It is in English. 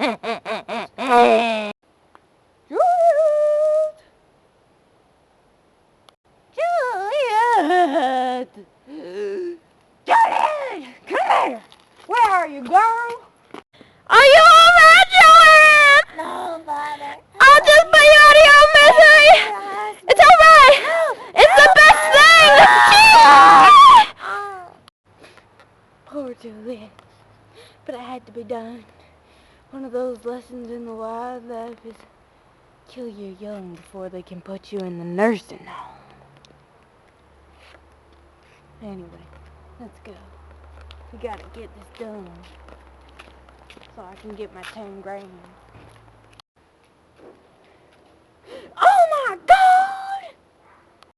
Juliet! Juliet! Come here! Where are you, girl? Are you alright, Juliet? No, Father. I'll just put you out of your misery. It's alright. It's the best thing. Poor Juliet. But it had to be done. One of those lessons in the wildlife is kill your young before they can put you in the nursing home. Anyway, let's go. We gotta get this done so I can get my 10 grand.